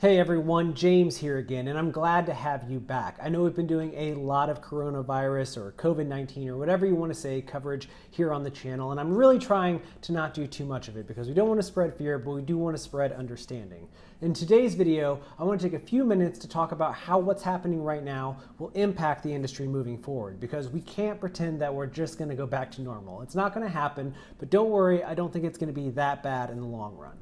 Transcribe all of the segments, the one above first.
Hey everyone, James here again, and I'm glad to have you back. I know we've been doing a lot of coronavirus or COVID-19 or whatever you want to say coverage here on the channel, and I'm really trying to not do too much of it because we don't want to spread fear, but we do want to spread understanding. In today's video, I want to take a few minutes to talk about how what's happening right now will impact the industry moving forward, because we can't pretend that we're just going to go back to normal. It's not going to happen, but don't worry, I don't think it's going to be that bad in the long run.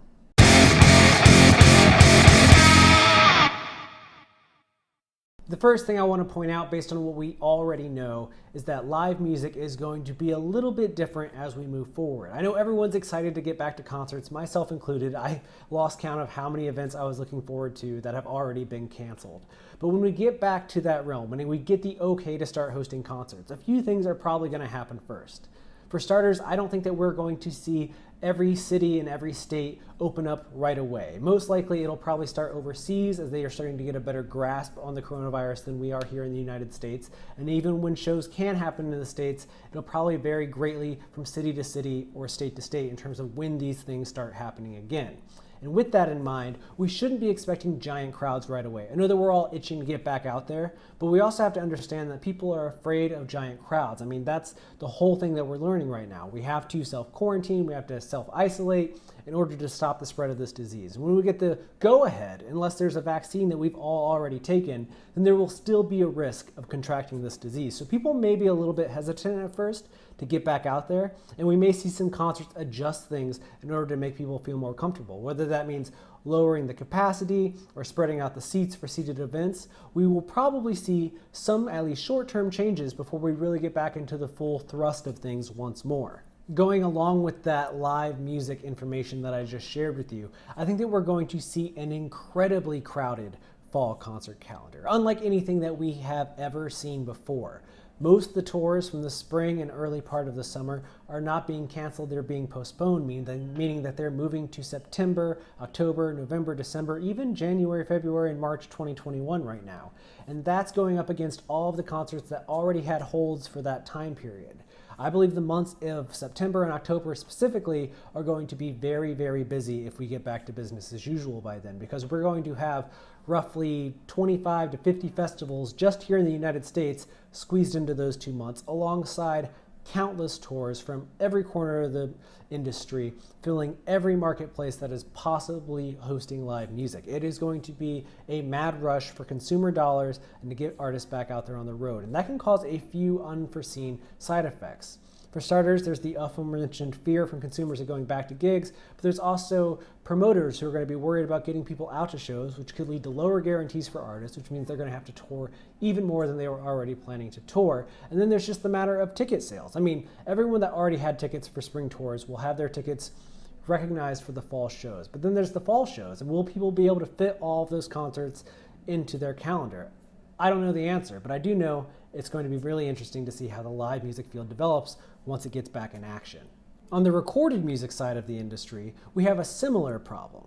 The first thing I want to point out, based on what we already know, is that live music is going to be a little bit different as we move forward. I know everyone's excited to get back to concerts, myself included. I lost count of how many events I was looking forward to that have already been canceled. But when we get back to that realm, when we get the okay to start hosting concerts, a few things are probably going to happen first. For starters, I don't think that we're going to see every city and every state open up right away. Most likely it'll probably start overseas as they are starting to get a better grasp on the coronavirus than we are here in the United States. And even when shows can happen in the States, it'll probably vary greatly from city to city or state to state in terms of when these things start happening again. And with that in mind, we shouldn't be expecting giant crowds right away. I know that we're all itching to get back out there, but we also have to understand that people are afraid of giant crowds. I mean, that's the whole thing that we're learning right now. We have to self-quarantine, we have to self-isolate in order to stop the spread of this disease. And when we get the go-ahead, unless there's a vaccine that we've all already taken, then there will still be a risk of contracting this disease. So people may be a little bit hesitant at first to get back out there, and we may see some concerts adjust things in order to make people feel more comfortable. Whether that means lowering the capacity or spreading out the seats for seated events, we will probably see some at least short-term changes before we really get back into the full thrust of things once more. Going along with that live music information that I just shared with you, I think that we're going to see an incredibly crowded fall concert calendar, unlike anything that we have ever seen before. Most of the tours from the spring and early part of the summer are not being canceled, they're being postponed, meaning that they're moving to September, October, November, December, even January, February, and March 2021 right now. And that's going up against all of the concerts that already had holds for that time period. I believe the months of September and October specifically are going to be very, very busy if we get back to business as usual by then, because we're going to have roughly 25 to 50 festivals just here in the United States squeezed into those 2 months, alongside countless tours from every corner of the industry, filling every marketplace that is possibly hosting live music. It is going to be a mad rush for consumer dollars and to get artists back out there on the road. And that can cause a few unforeseen side effects. For starters, there's the aforementioned fear from consumers of going back to gigs, but there's also promoters who are going to be worried about getting people out to shows, which could lead to lower guarantees for artists, which means they're going to have to tour even more than they were already planning to tour. And then there's just the matter of ticket sales. I mean, everyone that already had tickets for spring tours will have their tickets recognized for the fall shows. But then there's the fall shows, and will people be able to fit all of those concerts into their calendar? I don't know the answer, but I do know it's going to be really interesting to see how the live music field develops once it gets back in action. On the recorded music side of the industry, we have a similar problem.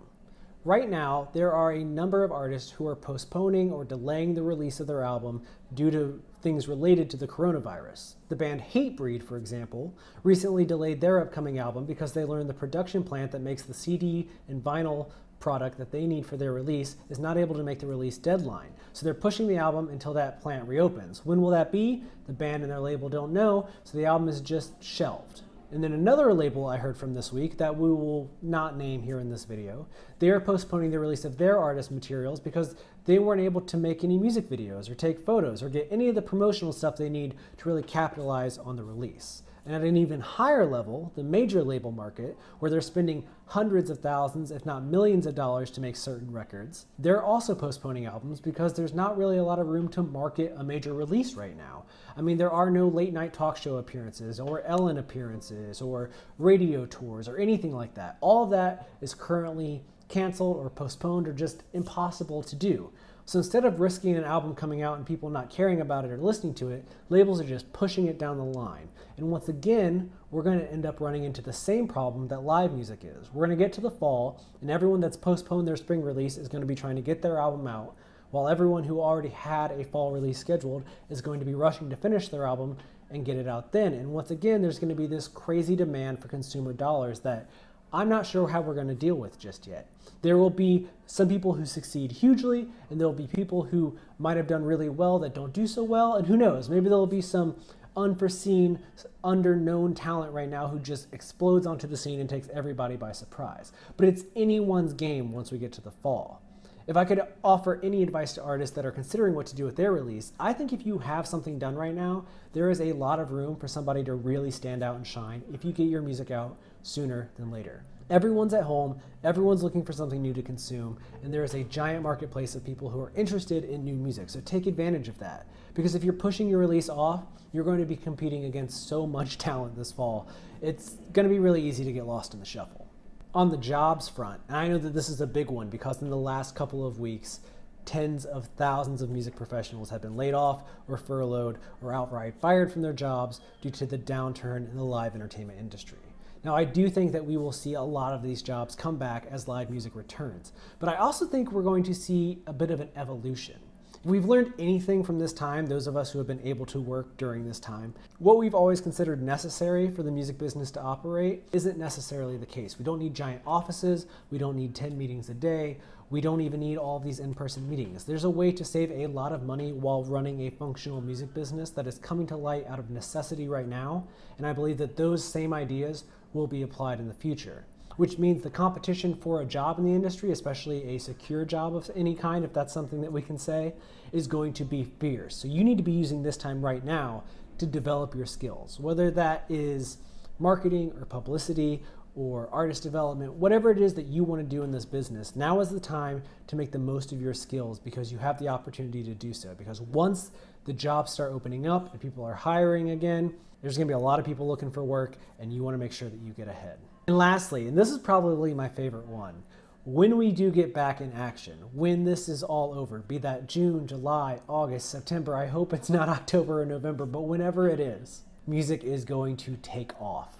Right now, there are a number of artists who are postponing or delaying the release of their album due to things related to the coronavirus. The band Hatebreed, for example, recently delayed their upcoming album because they learned the production plant that makes the CD and vinyl product that they need for their release is not able to make the release deadline. So they're pushing the album until that plant reopens. When will that be? The band and their label don't know, so the album is just shelved. And then another label I heard from this week that we will not name here in this video, they are postponing the release of their artist materials because they weren't able to make any music videos or take photos or get any of the promotional stuff they need to really capitalize on the release. And at an even higher level, the major label market, where they're spending hundreds of thousands, if not millions of dollars to make certain records, they're also postponing albums because there's not really a lot of room to market a major release right now. I mean, there are no late night talk show appearances or Ellen appearances or radio tours or anything like that. All of that is currently canceled or postponed or just impossible to do. So instead of risking an album coming out and people not caring about it or listening to it, labels are just pushing it down the line. And once again, we're going to end up running into the same problem that live music is. We're going to get to the fall, and everyone that's postponed their spring release is going to be trying to get their album out, while everyone who already had a fall release scheduled is going to be rushing to finish their album and get it out then. And once again, there's going to be this crazy demand for consumer dollars that I'm not sure how we're going to deal with just yet. There will be some people who succeed hugely, and there will be people who might have done really well that don't do so well, and who knows, maybe there will be some unforeseen, underknown talent right now who just explodes onto the scene and takes everybody by surprise. But it's anyone's game once we get to the fall. If I could offer any advice to artists that are considering what to do with their release, I think if you have something done right now, there is a lot of room for somebody to really stand out and shine if you get your music out sooner than later. Everyone's at home, everyone's looking for something new to consume, and there is a giant marketplace of people who are interested in new music. So take advantage of that. Because if you're pushing your release off, you're going to be competing against so much talent this fall. It's going to be really easy to get lost in the shuffle. On the jobs front, and I know that this is a big one because in the last couple of weeks, tens of thousands of music professionals have been laid off or furloughed or outright fired from their jobs due to the downturn in the live entertainment industry. Now, I do think that we will see a lot of these jobs come back as live music returns, but I also think we're going to see a bit of an evolution. If we've learned anything from this time, those of us who have been able to work during this time, what we've always considered necessary for the music business to operate isn't necessarily the case. We don't need giant offices, we don't need 10 meetings a day, we don't even need all of these in-person meetings. There's a way to save a lot of money while running a functional music business that is coming to light out of necessity right now, and I believe that those same ideas will be applied in the future. Which means the competition for a job in the industry, especially a secure job of any kind, if that's something that we can say, is going to be fierce. So you need to be using this time right now to develop your skills, whether that is marketing or publicity or artist development, whatever it is that you want to do in this business. Now is the time to make the most of your skills because you have the opportunity to do so. Because once the jobs start opening up and people are hiring again, there's going to be a lot of people looking for work, and you want to make sure that you get ahead. And lastly, and this is probably my favorite one, when we do get back in action, when this is all over, be that June, July, August, September, I hope it's not October or November, but whenever it is, music is going to take off.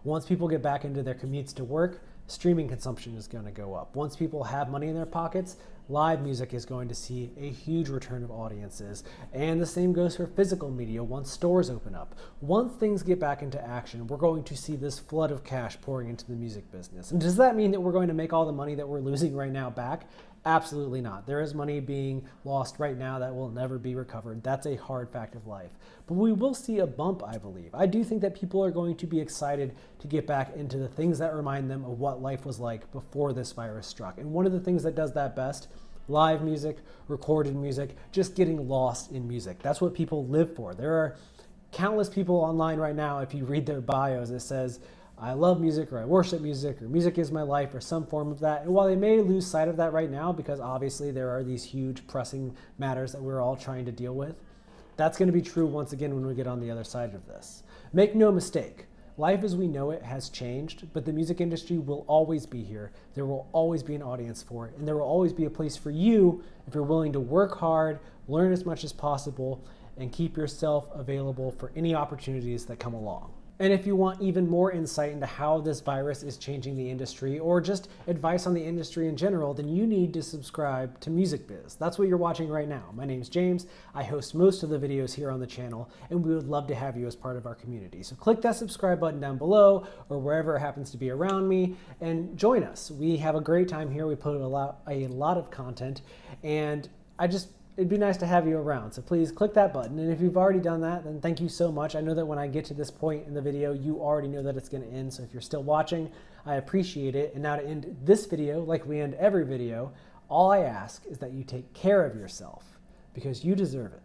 Once people get back into their commutes to work, streaming consumption is going to go up. Once people have money in their pockets, live music is going to see a huge return of audiences. And the same goes for physical media once stores open up. Once things get back into action, we're going to see this flood of cash pouring into the music business. And does that mean that we're going to make all the money that we're losing right now back? Absolutely not. There is money being lost right now that will never be recovered. That's a hard fact of life. But we will see a bump, I believe. I do think that people are going to be excited to get back into the things that remind them of what life was like before this virus struck. And one of the things that does that best, live music, recorded music, just getting lost in music. That's what people live for. There are countless people online right now, if you read their bios, it says, I love music, or I worship music, or music is my life, or some form of that. And while they may lose sight of that right now, because obviously there are these huge pressing matters that we're all trying to deal with, that's going to be true once again when we get on the other side of this. Make no mistake, life as we know it has changed, but the music industry will always be here. There will always be an audience for it, and there will always be a place for you if you're willing to work hard, learn as much as possible, and keep yourself available for any opportunities that come along. And if you want even more insight into how this virus is changing the industry or just advice on the industry in general, then you need to subscribe to Music Biz. That's what you're watching right now. My name's James. I host most of the videos here on the channel, and we would love to have you as part of our community. So click that subscribe button down below or wherever it happens to be around me and join us. We have a great time here. We put a lot of content, and it'd be nice to have you around. So please click that button. And if you've already done that, then thank you so much. I know that when I get to this point in the video, you already know that it's going to end. So if you're still watching, I appreciate it. And now to end this video, like we end every video, all I ask is that you take care of yourself because you deserve it.